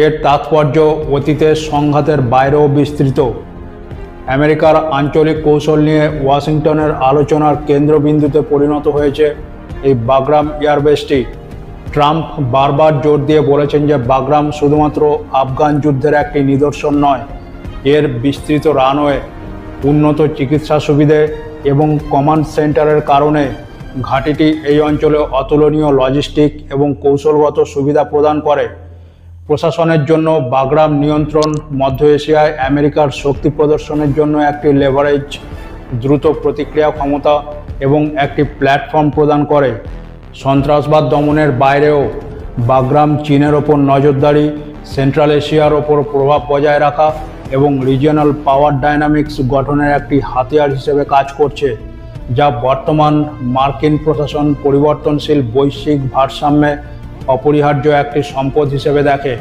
এর তাৎপর্য অতীতের সংঘাতের বাইরেও বিস্তৃত। আমেরিকার আঞ্চলিক কৌশল নিয়ে ওয়াশিংটনের আলোচনার কেন্দ্রবিন্দুতে পরিণত হয়েছে এই বাগরাম এয়ারবেসটি। ট্রাম্প বারবার জোর দিয়ে বলেছেন যে বাগরাম শুধুমাত্র আফগান যুদ্ধের একটি নিদর্শন নয়, এর বিস্তৃত রানওয়ে, উন্নত চিকিৎসা সুবিধে এবং কমান্ড সেন্টারের কারণে ঘাঁটিটি এই অঞ্চলে অতুলনীয় লজিস্টিক এবং কৌশলগত সুবিধা প্রদান করে। প্রশাসনের জন্য বাগরাম নিয়ন্ত্রণ মধ্য এশিয়ায় আমেরিকার শক্তি প্রদর্শনের জন্য একটি লেভারেজ, দ্রুত প্রতিক্রিয়া ক্ষমতা এবং একটি প্ল্যাটফর্ম প্রদান করে। সন্ত্রাসবাদ দমনের বাইরেও বাগরাম চীনের ওপর নজরদারি, সেন্ট্রাল এশিয়ার ওপর প্রভাব বজায় রাখা এবং রিজিয়নাল পাওয়ার ডাইনামিক্স গঠনের একটি হাতিয়ার হিসেবে কাজ করছে, যা বর্তমান মার্কিন প্রশাসন পরিবর্তনশীল বৈশ্বিক ভারসাম্যে অপরিহার্য একটি সম্পদ হিসেবে দেখে।